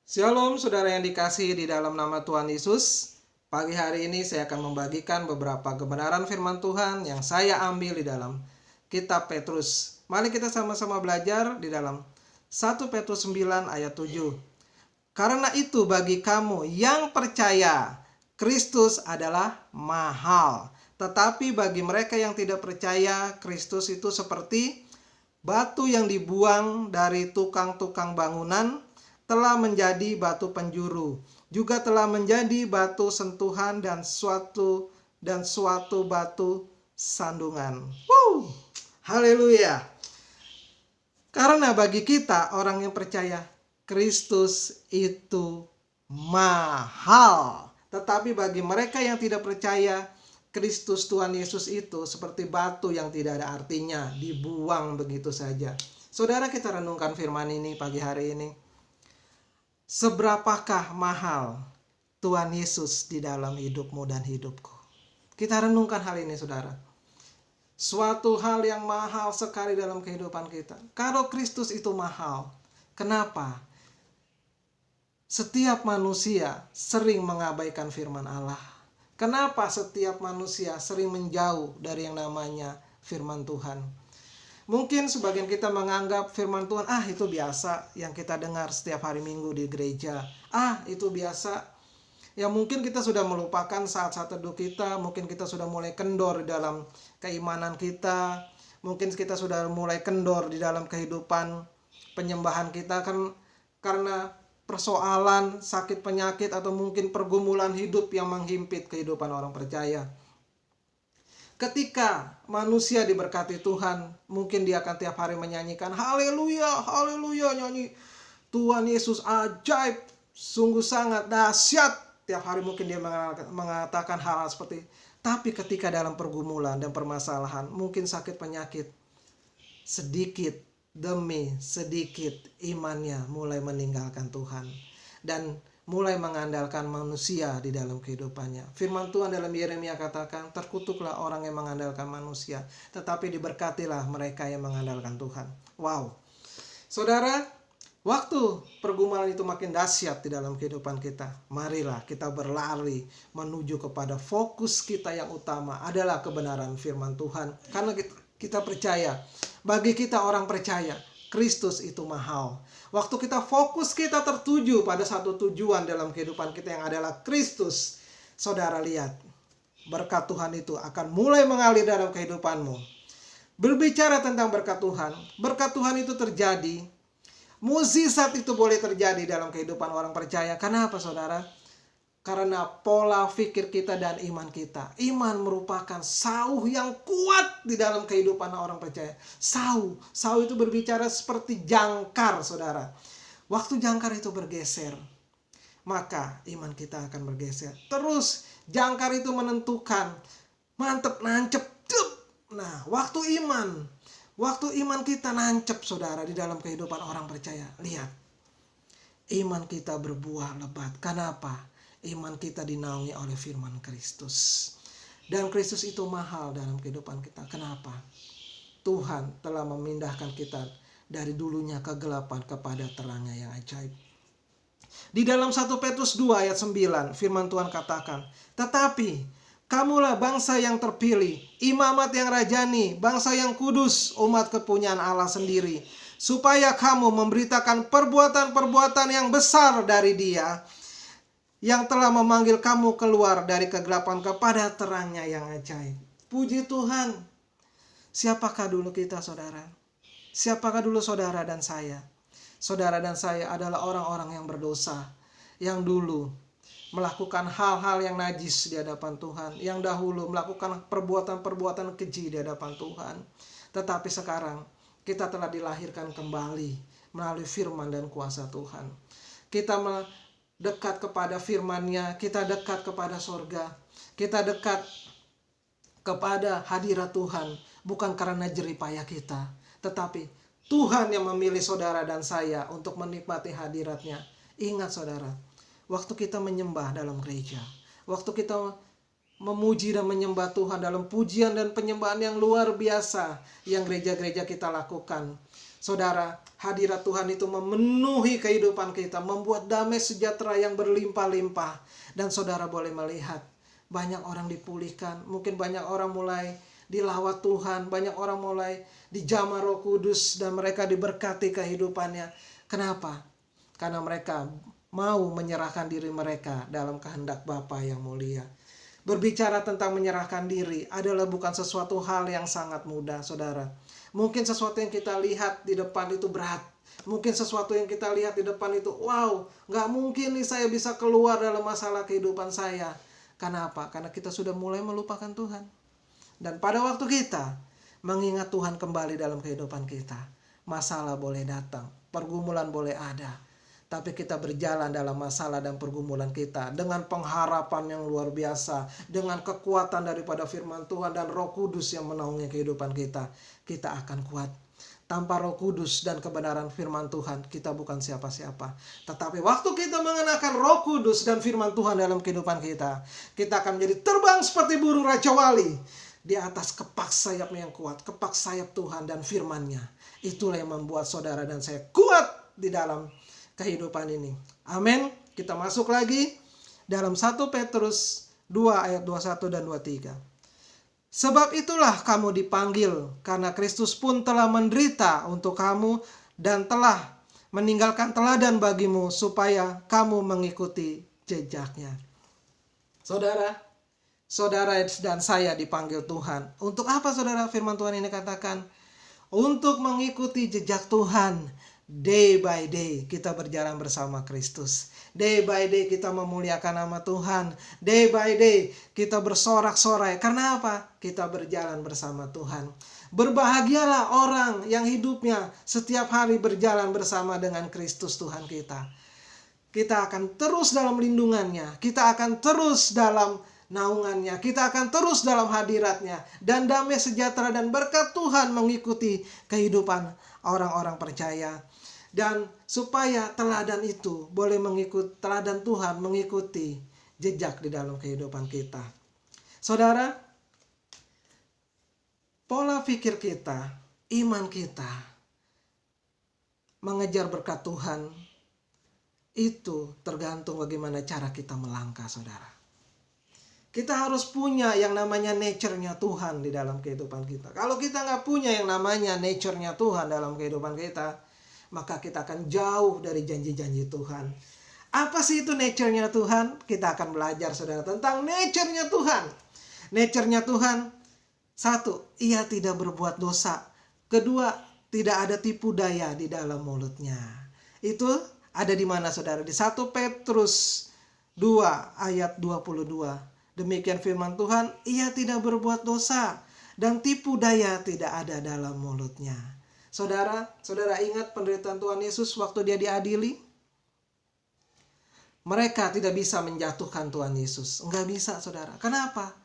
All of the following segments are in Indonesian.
Shalom saudara yang dikasihi di dalam nama Tuhan Yesus. Pagi hari ini saya akan membagikan beberapa kebenaran firman Tuhan yang saya ambil di dalam kitab Petrus. Mari kita sama-sama belajar di dalam 1 Petrus 9 ayat 7. Karena itu bagi kamu yang percaya, Kristus adalah mahal. Tetapi bagi mereka yang tidak percaya, Kristus itu seperti batu yang dibuang dari tukang-tukang bangunan, telah menjadi batu penjuru, juga telah menjadi batu sentuhan dan suatu batu sandungan. Haleluya. Karena bagi kita orang yang percaya, Kristus itu mahal. Tetapi bagi mereka yang tidak percaya, Kristus Tuhan Yesus itu seperti batu yang tidak ada artinya, dibuang begitu saja. Saudara, kita renungkan firman ini pagi hari ini. Seberapakah mahal Tuhan Yesus di dalam hidupmu dan hidupku? Kita renungkan hal ini, saudara. Suatu hal yang mahal sekali dalam kehidupan kita. Kalau Kristus itu mahal, kenapa setiap manusia sering mengabaikan firman Allah? Kenapa setiap manusia sering menjauh dari yang namanya firman Tuhan? Mungkin sebagian kita menganggap firman Tuhan, itu biasa yang kita dengar setiap hari Minggu di gereja. Itu biasa. Ya mungkin kita sudah melupakan saat-saat teduh kita, mungkin kita sudah mulai kendor di dalam keimanan kita, mungkin kita sudah mulai kendor di dalam kehidupan penyembahan kita kan karena persoalan, sakit penyakit atau mungkin pergumulan hidup yang menghimpit kehidupan orang percaya. Ketika manusia diberkati Tuhan, mungkin dia akan tiap hari menyanyikan haleluya, haleluya, nyanyi Tuhan Yesus ajaib, sungguh sangat dahsyat. Tiap hari mungkin dia mengatakan hal-hal seperti. Tapi ketika dalam pergumulan dan permasalahan, mungkin sakit penyakit, sedikit demi sedikit imannya mulai meninggalkan Tuhan dan mulai mengandalkan manusia di dalam kehidupannya. Firman Tuhan dalam Yeremia katakan, terkutuklah orang yang mengandalkan manusia, tetapi diberkatilah mereka yang mengandalkan Tuhan. Wow. Saudara, waktu pergumulan itu makin dahsyat di dalam kehidupan kita, marilah kita berlari menuju kepada fokus kita yang utama adalah kebenaran firman Tuhan. Karena kita percaya, bagi kita orang percaya, Kristus itu mahal. Waktu kita fokus kita tertuju pada satu tujuan dalam kehidupan kita yang adalah Kristus. Saudara lihat, berkat Tuhan itu akan mulai mengalir dalam kehidupanmu. Berbicara tentang berkat Tuhan itu terjadi. Mukjizat itu boleh terjadi dalam kehidupan orang percaya. Kenapa saudara? Karena pola pikir kita dan iman kita. Iman merupakan sauh yang kuat di dalam kehidupan orang percaya. Sauh itu berbicara seperti jangkar, saudara. Waktu jangkar itu bergeser, maka iman kita akan bergeser. Terus jangkar itu menentukan, mantep, nancep, cep. Nah, waktu iman kita nancep, saudara, di dalam kehidupan orang percaya. Lihat, iman kita berbuah lebat. Kenapa? Iman kita dinaungi oleh firman Kristus. Dan Kristus itu mahal dalam kehidupan kita. Kenapa? Tuhan telah memindahkan kita dari dulunya kegelapan kepada terangnya yang ajaib. Di dalam 1 Petrus 2 ayat 9 firman Tuhan katakan, tetapi kamulah bangsa yang terpilih, imamat yang rajani, bangsa yang kudus, umat kepunyaan Allah sendiri, supaya kamu memberitakan perbuatan-perbuatan yang besar dari Dia yang telah memanggil kamu keluar dari kegelapan kepada terangnya yang ajaib. Puji Tuhan. Siapakah dulu kita, saudara? Siapakah dulu saudara dan saya? Saudara dan saya adalah orang-orang yang berdosa, yang dulu melakukan hal-hal yang najis di hadapan Tuhan, yang dahulu melakukan perbuatan-perbuatan keji di hadapan Tuhan. Tetapi sekarang kita telah dilahirkan kembali melalui firman dan kuasa Tuhan. Kita dekat kepada firman-Nya, kita dekat kepada sorga, kita dekat kepada hadirat Tuhan, bukan karena jerih payah kita, tetapi Tuhan yang memilih saudara dan saya untuk menikmati hadirat-Nya. Ingat saudara, waktu kita menyembah dalam gereja, waktu kita memuji dan menyembah Tuhan dalam pujian dan penyembahan yang luar biasa yang gereja-gereja kita lakukan, Saudara, hadirat Tuhan itu memenuhi kehidupan kita, membuat damai sejahtera yang berlimpah-limpah. Dan saudara boleh melihat, banyak orang dipulihkan, mungkin banyak orang mulai dilawat Tuhan, banyak orang mulai dijamah Roh Kudus, dan mereka diberkati kehidupannya. Kenapa? Karena mereka mau menyerahkan diri mereka dalam kehendak Bapa yang mulia. Berbicara tentang menyerahkan diri adalah bukan sesuatu hal yang sangat mudah, saudara. Mungkin sesuatu yang kita lihat di depan itu berat. Mungkin sesuatu yang kita lihat di depan itu, wow, gak mungkin nih saya bisa keluar dalam masalah kehidupan saya. Kenapa? Karena kita sudah mulai melupakan Tuhan. Dan pada waktu kita mengingat Tuhan kembali dalam kehidupan kita, masalah boleh datang, pergumulan boleh ada, tapi kita berjalan dalam masalah dan pergumulan kita dengan pengharapan yang luar biasa, dengan kekuatan daripada firman Tuhan dan Roh Kudus yang menaungi kehidupan kita. Kita akan kuat. Tanpa Roh Kudus dan kebenaran firman Tuhan, kita bukan siapa-siapa. Tetapi waktu kita mengenakan Roh Kudus dan firman Tuhan dalam kehidupan kita, kita akan menjadi terbang seperti burung Raja Wali di atas kepak sayapnya yang kuat, kepak sayap Tuhan dan firman-Nya. Itulah yang membuat saudara dan saya kuat di dalam kehidupan ini. Amin. Kita masuk lagi dalam 1 Petrus 2 ayat 21 dan 23. Sebab itulah kamu dipanggil, karena Kristus pun telah menderita untuk kamu dan telah meninggalkan teladan bagimu supaya kamu mengikuti jejaknya. Saudara dan saya dipanggil Tuhan. Untuk apa saudara firman Tuhan ini katakan? Untuk mengikuti jejak Tuhan. Day by day kita berjalan bersama Kristus. Day by day kita memuliakan nama Tuhan. Day by day kita bersorak-sorai. Karena apa? Kita berjalan bersama Tuhan. Berbahagialah orang yang hidupnya setiap hari berjalan bersama dengan Kristus Tuhan kita. Kita akan terus dalam lindungannya. Kita akan terus dalam naungannya. Kita akan terus dalam hadiratnya. Dan damai sejahtera dan berkat Tuhan mengikuti kehidupan orang-orang percaya. Dan supaya teladan itu boleh mengikuti, teladan Tuhan mengikuti jejak di dalam kehidupan kita. Saudara, pola pikir kita, iman kita, mengejar berkat Tuhan, itu tergantung bagaimana cara kita melangkah, saudara. Kita harus punya yang namanya nature-nya Tuhan di dalam kehidupan kita. Kalau kita nggak punya yang namanya nature-nya Tuhan dalam kehidupan kita, maka kita akan jauh dari janji-janji Tuhan. Apa sih itu nature-nya Tuhan? Kita akan belajar saudara tentang nature-nya Tuhan. Nature-nya Tuhan, satu, ia tidak berbuat dosa. Kedua, tidak ada tipu daya di dalam mulutnya. Itu ada di mana saudara? Di 1 Petrus 2 ayat 22. Demikian firman Tuhan, ia tidak berbuat dosa dan tipu daya tidak ada dalam mulutnya. Saudara ingat penderitaan Tuhan Yesus waktu dia diadili? Mereka tidak bisa menjatuhkan Tuhan Yesus. Enggak bisa, saudara. Kenapa?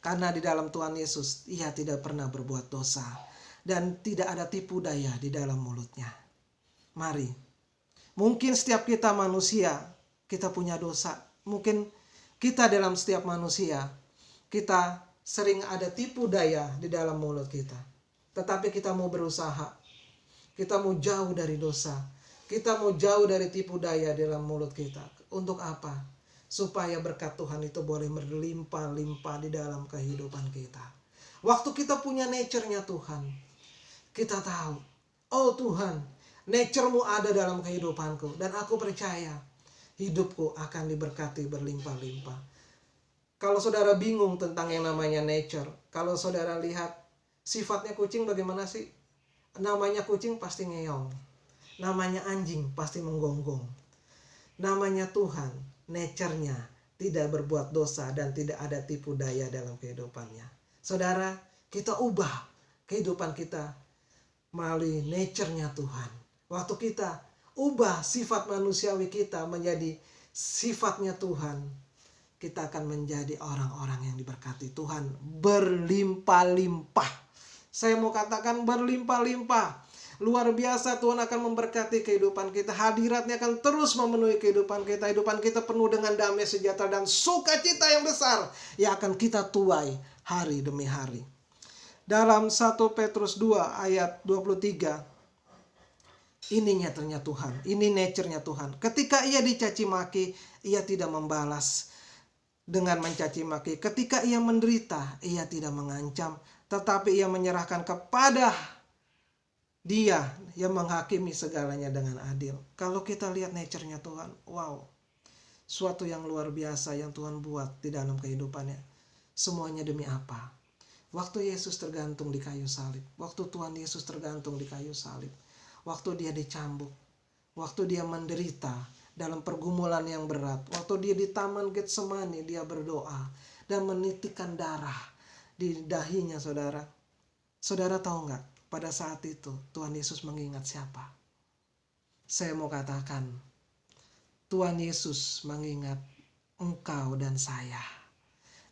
Karena di dalam Tuhan Yesus, ia tidak pernah berbuat dosa. Dan tidak ada tipu daya di dalam mulutnya. Mari. Mungkin setiap kita manusia, kita punya dosa. Mungkin kita dalam setiap manusia, kita sering ada tipu daya di dalam mulut kita. Tetapi kita mau berusaha. Kita mau jauh dari dosa. Kita mau jauh dari tipu daya dalam mulut kita. Untuk apa? Supaya berkat Tuhan itu boleh berlimpah-limpah di dalam kehidupan kita. Waktu kita punya nature-nya Tuhan, kita tahu, oh Tuhan, nature-Mu ada dalam kehidupanku. Dan aku percaya, hidupku akan diberkati berlimpah-limpah. Kalau saudara bingung tentang yang namanya nature, kalau saudara lihat sifatnya kucing bagaimana sih? Namanya kucing pasti ngeong. Namanya anjing pasti menggonggong. Namanya Tuhan, nature-nya tidak berbuat dosa dan tidak ada tipu daya dalam kehidupannya. Saudara, kita ubah kehidupan kita melalui nature-nya Tuhan. Waktu kita ubah sifat manusiawi kita menjadi sifatnya Tuhan, kita akan menjadi orang-orang yang diberkati Tuhan berlimpah-limpah. Saya mau katakan berlimpah-limpah. Luar biasa Tuhan akan memberkati kehidupan kita. Hadiratnya akan terus memenuhi kehidupan kita. Kehidupan kita penuh dengan damai sejahtera dan sukacita yang besar yang akan kita tuai hari demi hari. Dalam 1 Petrus 2 ayat 23. Ini nature-nya Tuhan, ini nature-nya Tuhan. Ketika ia dicaci maki, ia tidak membalas dengan mencaci maki. Ketika ia menderita, ia tidak mengancam, tetapi ia menyerahkan kepada Dia yang menghakimi segalanya dengan adil. Kalau kita lihat nature-nya Tuhan, wow, suatu yang luar biasa yang Tuhan buat di dalam kehidupannya. Semuanya demi apa? Waktu Yesus tergantung di kayu salib, waktu Tuhan Yesus tergantung di kayu salib, waktu dia dicambuk, waktu dia menderita dalam pergumulan yang berat, waktu dia di Taman Getsemani dia berdoa dan menitikkan darah di dahinya, saudara. Saudara tahu nggak? Pada saat itu Tuhan Yesus mengingat siapa? Saya mau katakan, Tuhan Yesus mengingat engkau dan saya.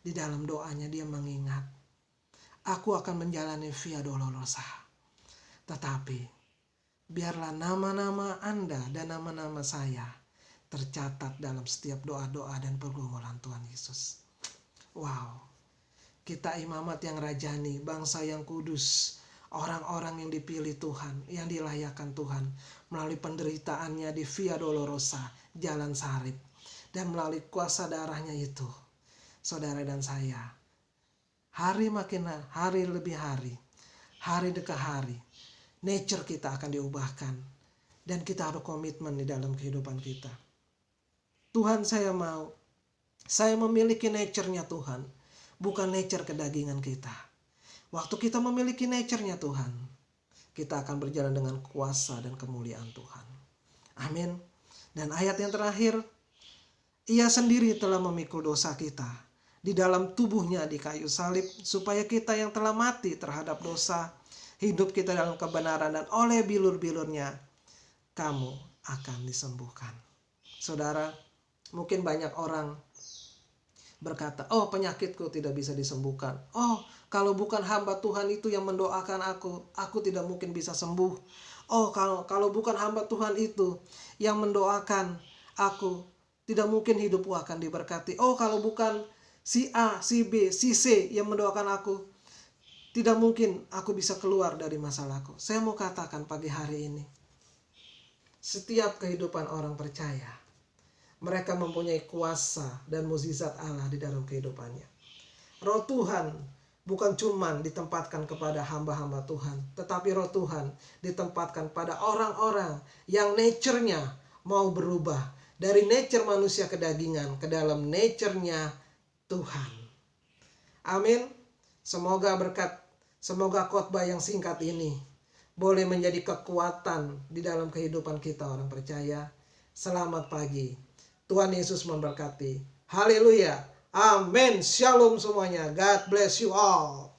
Di dalam doanya dia mengingat, aku akan menjalani via dolorosa. Tetapi biarlah nama-nama Anda dan nama-nama saya tercatat dalam setiap doa-doa dan pergumulan Tuhan Yesus. Wow, kita imamat yang rajani, bangsa yang kudus, orang-orang yang dipilih Tuhan, yang dilayakkan Tuhan, melalui penderitaannya di via dolorosa, jalan salib, dan melalui kuasa darahnya itu, saudara dan saya, hari lebih hari dekat hari, nature kita akan diubahkan, dan kita harus komitmen di dalam kehidupan kita. Tuhan, saya memiliki nature-nya Tuhan, bukan nature kedagingan kita. Waktu kita memiliki nature-nya Tuhan, kita akan berjalan dengan kuasa dan kemuliaan Tuhan. Amin. Dan ayat yang terakhir, Ia sendiri telah memikul dosa kita di dalam tubuhnya di kayu salib, supaya kita yang telah mati terhadap dosa, hidup kita dalam kebenaran, dan oleh bilur-bilurnya kamu akan disembuhkan. Saudara, mungkin banyak orang berkata, oh penyakitku tidak bisa disembuhkan. Oh, kalau bukan hamba Tuhan itu yang mendoakan aku tidak mungkin bisa sembuh. Oh, kalau bukan hamba Tuhan itu yang mendoakan aku, tidak mungkin hidupku akan diberkati. Oh, kalau bukan si A, si B, si C yang mendoakan aku, tidak mungkin aku bisa keluar dari masalahku. Saya mau katakan pagi hari ini, setiap kehidupan orang percaya, mereka mempunyai kuasa dan mukjizat Allah di dalam kehidupannya. Roh Tuhan bukan cuma ditempatkan kepada hamba-hamba Tuhan, tetapi roh Tuhan ditempatkan pada orang-orang yang nature-nya mau berubah dari nature manusia kedagingan ke dalam nature-nya Tuhan. Amin. Semoga khotbah yang singkat ini boleh menjadi kekuatan di dalam kehidupan kita orang percaya. Selamat pagi. Tuhan Yesus memberkati. Haleluya. Amin. Shalom semuanya. God bless you all.